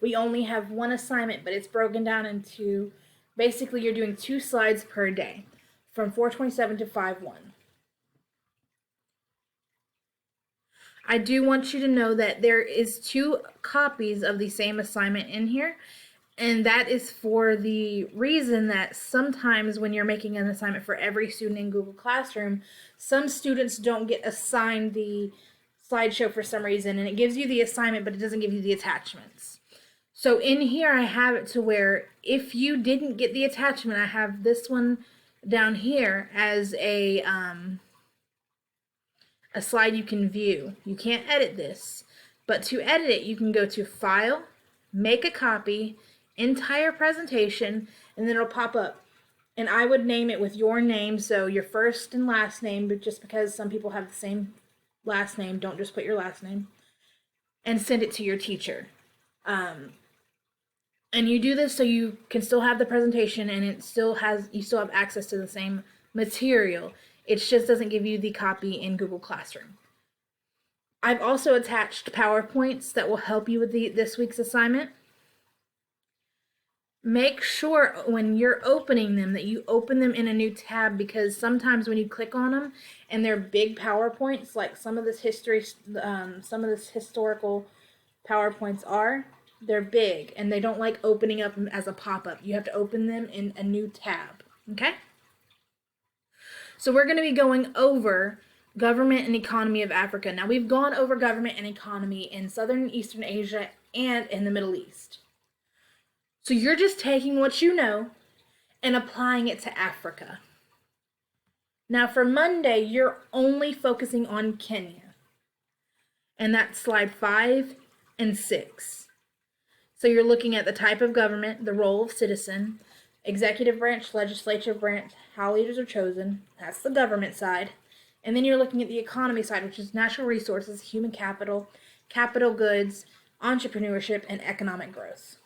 we only have one assignment, but it's broken down into, basically you're doing 2 slides per day from 427 to 5/1. I do want you to know that there is 2 copies of the same assignment in here. And that is for the reason that sometimes when you're making an assignment for every student in Google Classroom, some students don't get assigned the slideshow for some reason, and it gives you the assignment, but it doesn't give you the attachments. So in here, I have it to where if you didn't get the attachment, I have this one down here as a slide you can view. You can't edit this, but to edit it, you can go to File, Make a Copy, Entire Presentation, and then it'll pop up. And I would name it with your name, so your first and last name, but just because some people have the same last name, don't just put your last name, and send it to your teacher. And you do this so you can still have the presentation and you still have access to the same material. It just doesn't give you the copy in Google Classroom. I've also attached PowerPoints that will help you with this week's assignment. Make sure when you're opening them that you open them in a new tab, because sometimes when you click on them and they're big PowerPoints, like some of this historical PowerPoints they're big and they don't like opening up as a pop-up. You have to open them in a new tab, okay? So we're going to be going over government and economy of Africa. Now, we've gone over government and economy in Southern and Eastern Asia and in the Middle East. So you're just taking what you know and applying it to Africa. Now for Monday, you're only focusing on Kenya. And that's slide 5 and 6. So you're looking at the type of government, the role of citizen, executive branch, legislative branch, how leaders are chosen. That's the government side. And then you're looking at the economy side, which is natural resources, human capital, capital goods, entrepreneurship, and economic growth.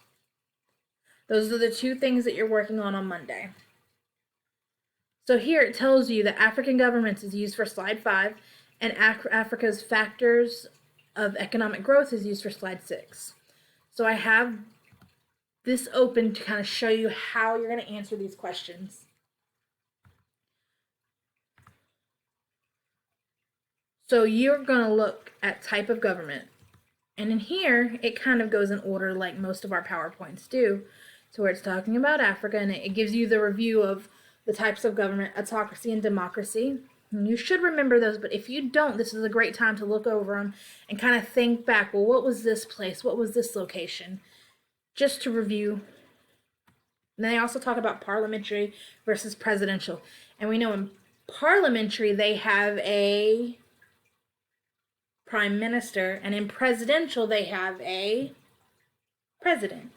Those are the 2 things that you're working on Monday. So here it tells you that African governments is used for slide 5, and Africa's factors of economic growth is used for slide 6. So I have this open to kind of show you how you're going to answer these questions. So you're going to look at type of government. And in here, it kind of goes in order like most of our PowerPoints do. So where it's talking about Africa, and it gives you the review of the types of government, autocracy and democracy. And you should remember those, but if you don't, this is a great time to look over them and kind of think back, well, what was this place? What was this location? Just to review. And then they also talk about parliamentary versus presidential. And we know in parliamentary, they have a prime minister, and in presidential, they have a president.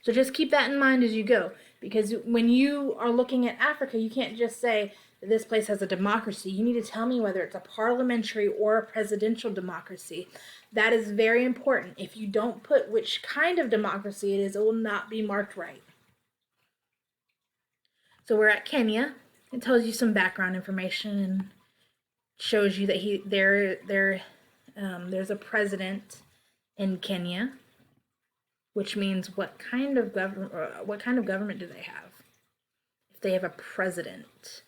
So just keep that in mind as you go, because when you are looking at Africa, you can't just say that this place has a democracy. You need to tell me whether it's a parliamentary or a presidential democracy. That is very important. If you don't put which kind of democracy it is, it will not be marked right. So we're at Kenya. It tells you some background information and shows you that there's a president in Kenya, which means what kind of government do they have? If they have a president.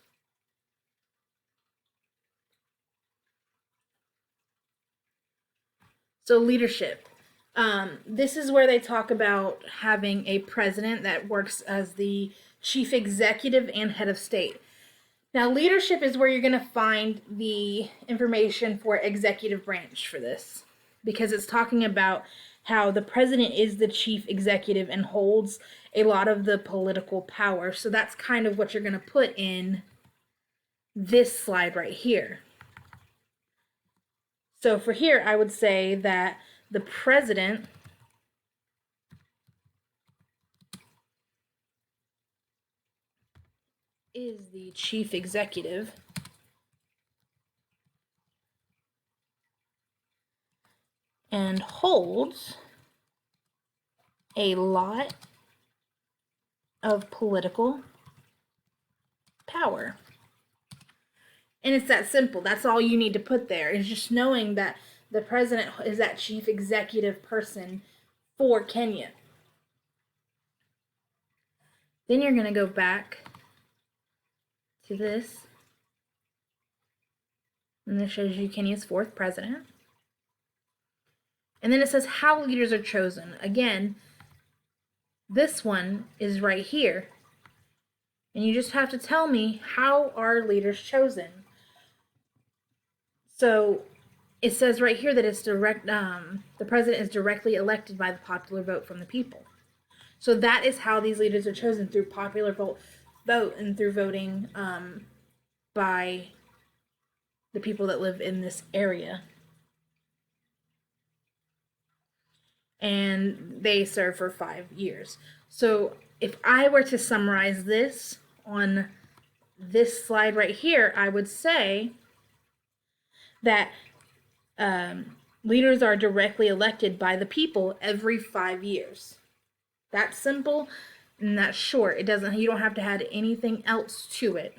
So leadership. This is where they talk about having a president that works as the chief executive and head of state. Now, leadership is where you're going to find the information for executive branch for this, because it's talking about how the president is the chief executive and holds a lot of the political power. So that's kind of what you're going to put in this slide right here. So for here, I would say that the president is the chief executive and holds a lot of political power. And it's that simple. That's all you need to put there, is just knowing that the president is that chief executive person for Kenya. Then you're going to go back to this, and this shows you Kenya's 4th president. And then it says how leaders are chosen. Again, this one is right here. And you just have to tell me, how are leaders chosen? So it says right here that it's the president is directly elected by the popular vote from the people. So that is how these leaders are chosen, through popular vote and through voting by the people that live in this area. And they serve for 5 years. So if I were to summarize this on this slide right here, I would say that leaders are directly elected by the people every 5 years. That's simple and that's short. You don't have to add anything else to it.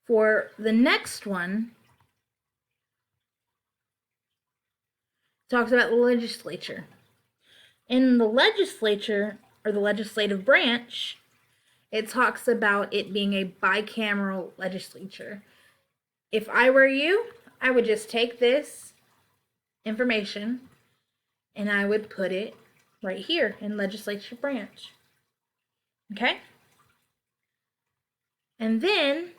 For the next one, it talks about the legislature. In the legislature, or the legislative branch, it talks about it being a bicameral legislature. If I were you, I would just take this information and I would put it right here in legislature branch. Okay? And then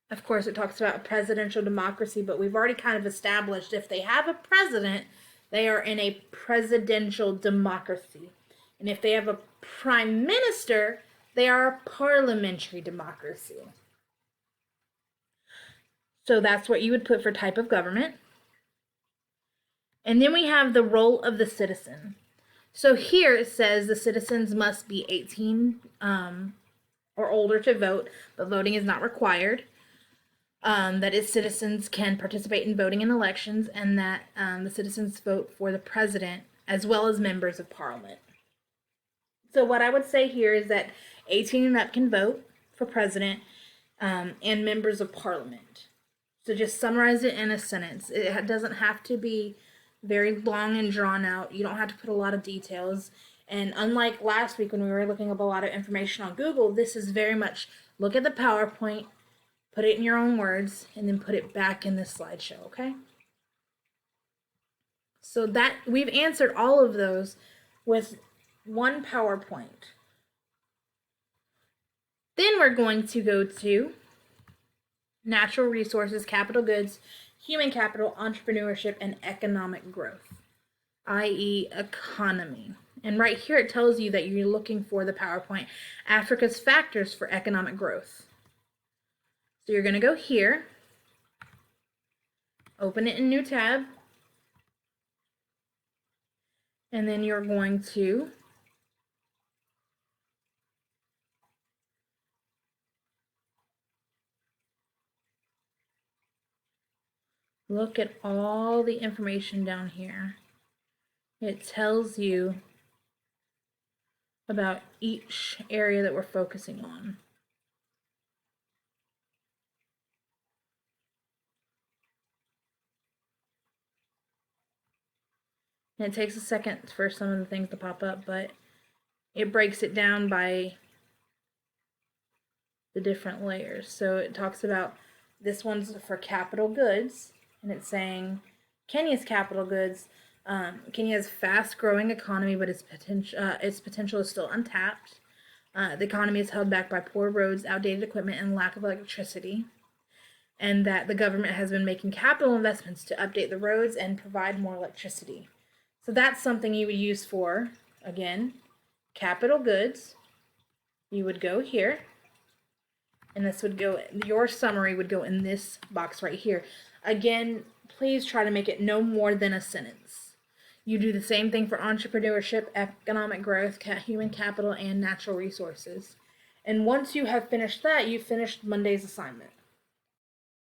of course, it talks about a presidential democracy, but we've already kind of established if they have a president, they are in a presidential democracy. And if they have a prime minister, they are a parliamentary democracy. So that's what you would put for type of government. And then we have the role of the citizen. So here it says the citizens must be 18 or older to vote, but voting is not required. That its citizens can participate in voting in elections, and that the citizens vote for the president as well as members of parliament. So what I would say here is that 18 and up can vote for president and members of parliament. So just summarize it in a sentence. It doesn't have to be very long and drawn out. You don't have to put a lot of details. And unlike last week when we were looking up a lot of information on Google, this is very much look at the PowerPoint, put it in your own words, and then put it back in this slideshow, okay? So that we've answered all of those with one PowerPoint. Then we're going to go to natural resources, capital goods, human capital, entrepreneurship, and economic growth, i.e. economy. And right here it tells you that you're looking for the PowerPoint, Africa's factors for economic growth. So you're going to go here, open it in new tab, and then you're going to look at all the information down here. It tells you about each area that we're focusing on. And it takes a second for some of the things to pop up, but it breaks it down by the different layers. So it talks about this one's for capital goods, and it's saying Kenya's capital goods. Kenya's fast-growing economy, but its potential is still untapped. The economy is held back by poor roads, outdated equipment, and lack of electricity. And that the government has been making capital investments to update the roads and provide more electricity. So that's something you would use for, again, capital goods. You would go here, and this would go, your summary would go in this box right here. Again, please try to make it no more than a sentence. You do the same thing for entrepreneurship, economic growth, human capital, and natural resources. And once you have finished that, you've finished Monday's assignment.